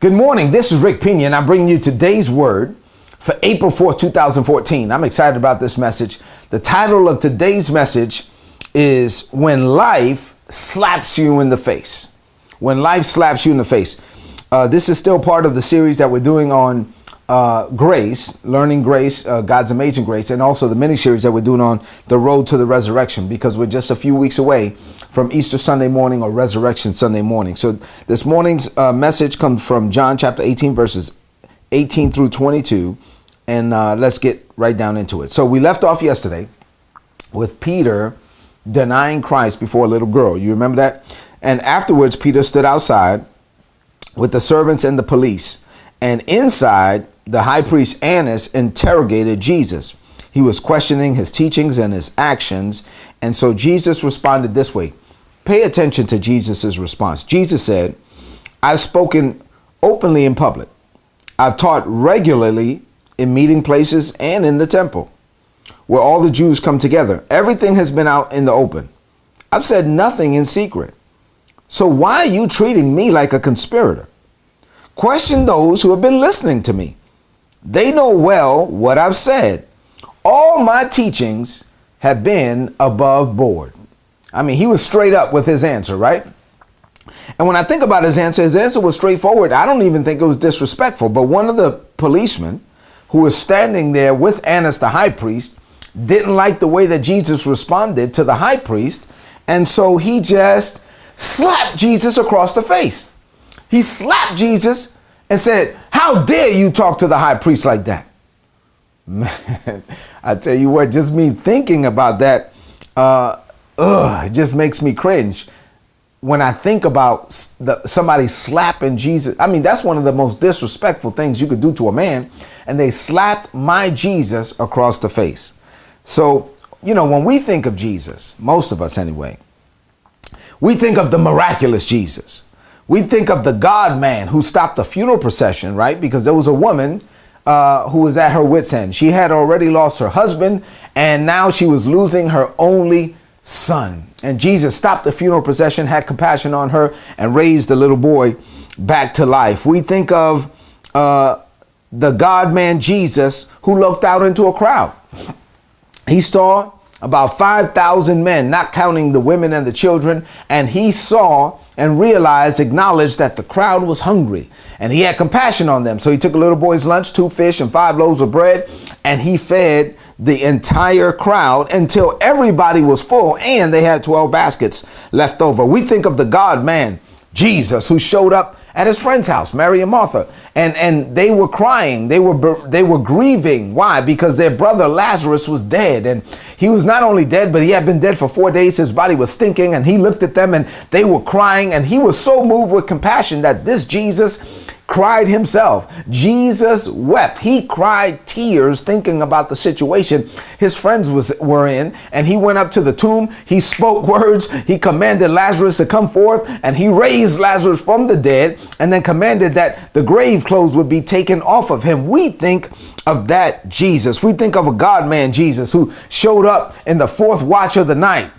Good morning. This is Rick Pina, and I'm bringing you today's word for April 4th, 2014. I'm excited about this message. The title of today's message is When Life Slaps You in the Face. When Life Slaps You in the Face. This is still part of the series that we're doing on grace, learning grace, God's amazing grace, and also the mini series that we're doing on the road to the resurrection, because we're just a few weeks away from Easter Sunday morning or Resurrection Sunday morning. So this morning's message comes from John chapter 18, verses 18 through 22. And let's get right down into it. So we left off yesterday with Peter denying Christ before a little girl. You remember that? And afterwards, Peter stood outside with the servants and the police. And inside, the high priest Annas interrogated Jesus. He was questioning his teachings and his actions. And so Jesus responded this way. Pay attention to Jesus's response. Jesus said, I've spoken openly in public. I've taught regularly in meeting places and in the temple, where all the Jews come together. Everything has been out in the open. I've said nothing in secret. So why are you treating me like a conspirator? Question those who have been listening to me. They know well what I've said. All my teachings have been above board. I mean, he was straight up with his answer, right? And when I think about his answer was straightforward. I don't even think it was disrespectful. But one of the policemen who was standing there with Annas, the high priest, didn't like the way that Jesus responded to the high priest. And so he just slapped Jesus across the face. He slapped Jesus and said, how dare you talk to the high priest like that? Man, I tell you what, just me thinking about that, it just makes me cringe. When I think about somebody slapping Jesus, I mean, that's one of the most disrespectful things you could do to a man. And they slapped my Jesus across the face. So, you know, when we think of Jesus, most of us anyway, we think of the miraculous Jesus. We think of the God man who stopped a funeral procession, right? Because there was a woman who was at her wit's end. She had already lost her husband, and now she was losing her only son. And Jesus stopped the funeral procession, had compassion on her, and raised the little boy back to life. We think of the God man Jesus who looked out into a crowd. He saw about 5,000 men, not counting the women and the children. And he saw and realized, acknowledged that the crowd was hungry, and he had compassion on them. So he took a little boy's lunch, 2 fish and 5 loaves of bread, and he fed the entire crowd until everybody was full and they had 12 baskets left over. We think of the God man, Jesus, who showed up at his friend's house, Mary and Martha, and they were crying. They were grieving. Why? Because their brother Lazarus was dead, and he was not only dead, but he had been dead for 4 days. His body was stinking, and he looked at them, and they were crying, and he was so moved with compassion that this Jesus cried himself. Jesus wept. He cried tears thinking about the situation his friends were in, and he went up to the tomb. He spoke words. He commanded Lazarus to come forth, and he raised Lazarus from the dead, and then commanded that the grave clothes would be taken off of him. We think of that Jesus. We think of a God man Jesus who showed up in the 4th watch of the night,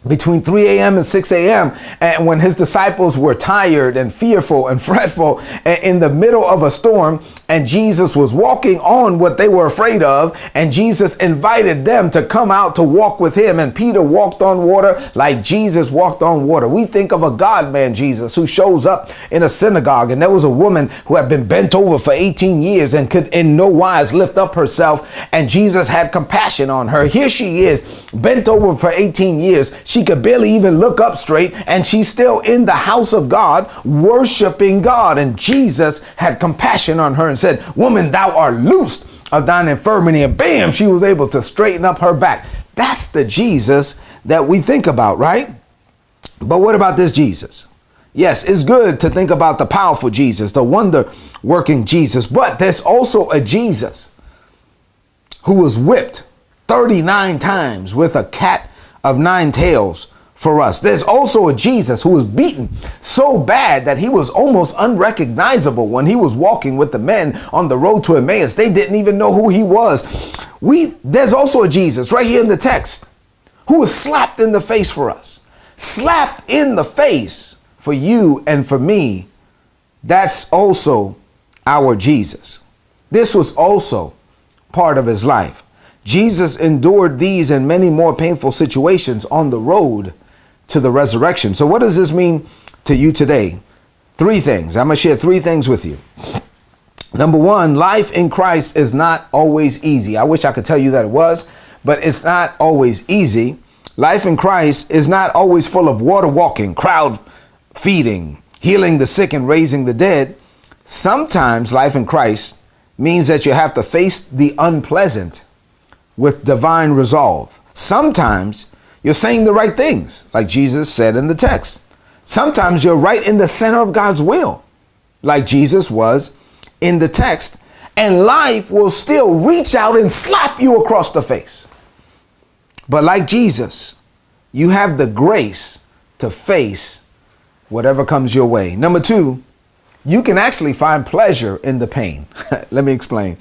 between 3 a.m. and 6 a.m. and when his disciples were tired and fearful and fretful in the middle of a storm, and Jesus was walking on what they were afraid of, and Jesus invited them to come out to walk with him, and Peter walked on water like Jesus walked on water. We think of a God man Jesus who shows up in a synagogue, and there was a woman who had been bent over for 18 years and could in no wise lift up herself, and Jesus had compassion on her. Here she is, bent over for 18 years. She could barely even look up straight, and she's still in the house of God, worshiping God. And Jesus had compassion on her and said, woman, thou art loosed of thine infirmity. And bam, she was able to straighten up her back. That's the Jesus that we think about, right? But what about this Jesus? Yes, it's good to think about the powerful Jesus, the wonder working Jesus, but there's also a Jesus who was whipped 39 times with a cat of 9 tails for us. There's also a Jesus who was beaten so bad that he was almost unrecognizable when he was walking with the men on the road to Emmaus. They didn't even know who he was. There's also a Jesus right here in the text who was slapped in the face for us. Slapped in the face for you and for me That's also our Jesus. This was also part of his life. Jesus endured these and many more painful situations on the road to the resurrection. So what does this mean to you today? Three things. I'm going to share three things with you. Number one, life in Christ is not always easy. I wish I could tell you that it was, but it's not always easy. Life in Christ is not always full of water walking, crowd feeding, healing the sick and raising the dead. Sometimes life in Christ means that you have to face the unpleasant with divine resolve. Sometimes you're saying the right things, like Jesus said in the text. Sometimes you're right in the center of God's will, like Jesus was in the text, and life will still reach out and slap you across the face. But like Jesus, you have the grace to face whatever comes your way. Number two, you can actually find pleasure in the pain. Let me explain.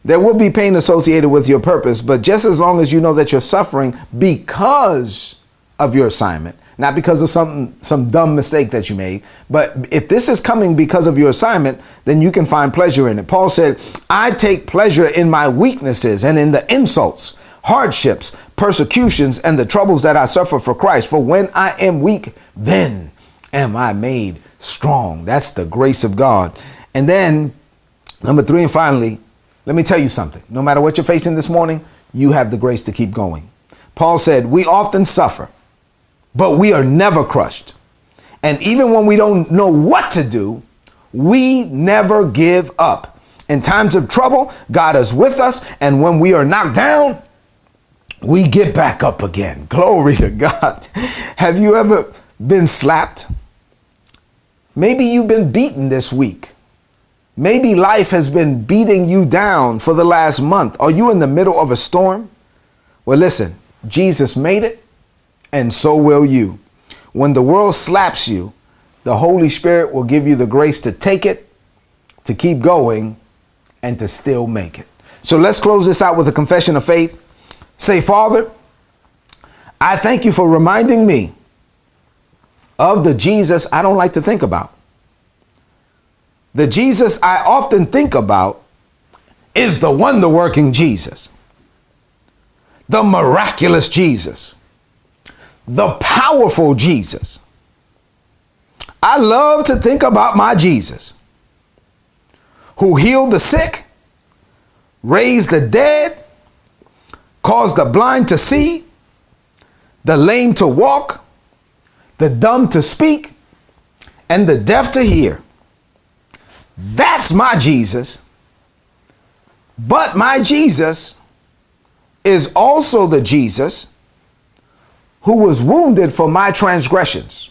There will be pain associated with your purpose, but just as long as you know that you're suffering because of your assignment, not because of some dumb mistake that you made, but if this is coming because of your assignment, then you can find pleasure in it. Paul said, I take pleasure in my weaknesses and in the insults, hardships, persecutions, and the troubles that I suffer for Christ. For when I am weak, then am I made strong. That's the grace of God. And then number three, and finally, let me tell you something. No matter what you're facing this morning, you have the grace to keep going. Paul said, we often suffer, but we are never crushed. And even when we don't know what to do, we never give up. In times of trouble, God is with us. And when we are knocked down, we get back up again. Glory to God. Have you ever been slapped? Maybe you've been beaten this week. Maybe life has been beating you down for the last month. Are you in the middle of a storm? Well, listen, Jesus made it, and so will you. When the world slaps you, the Holy Spirit will give you the grace to take it, to keep going, and to still make it. So let's close this out with a confession of faith. Say, Father, I thank you for reminding me of the Jesus I don't like to think about. The Jesus I often think about is the wonder-working Jesus, the miraculous Jesus, the powerful Jesus. I love to think about my Jesus, who healed the sick, raised the dead, caused the blind to see, the lame to walk, the dumb to speak, and the deaf to hear. That's my Jesus. But my Jesus is also the Jesus who was wounded for my transgressions,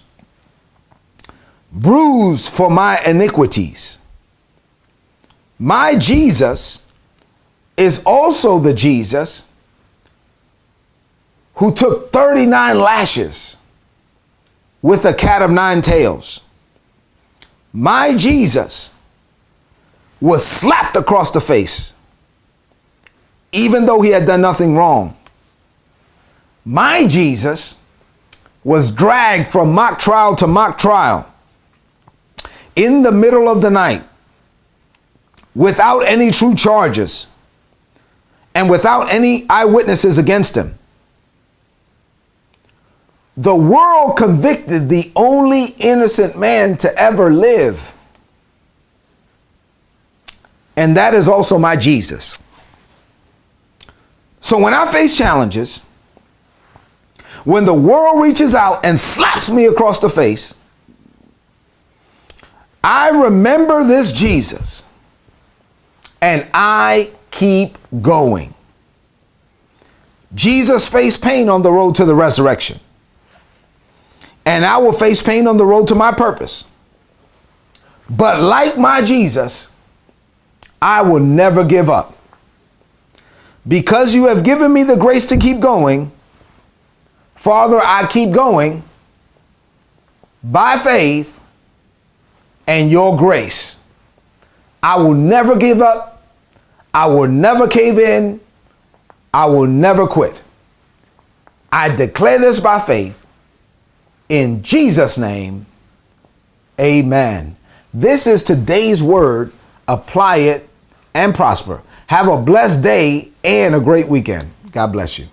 bruised for my iniquities. My Jesus is also the Jesus who took 39 lashes with a cat of nine tails. My Jesus was slapped across the face, even though he had done nothing wrong. My Jesus was dragged from mock trial to mock trial in the middle of the night without any true charges and without any eyewitnesses against him. The world convicted the only innocent man to ever live. And that is also my Jesus. So when I face challenges, when the world reaches out and slaps me across the face, I remember this Jesus and I keep going. Jesus faced pain on the road to the resurrection, and I will face pain on the road to my purpose. But like my Jesus, I will never give up. Because you have given me the grace to keep going, Father, I keep going by faith and your grace. I will never give up. I will never cave in. I will never quit. I declare this by faith in Jesus' name. Amen. This is today's word. Apply it and prosper. Have a blessed day and a great weekend. God bless you.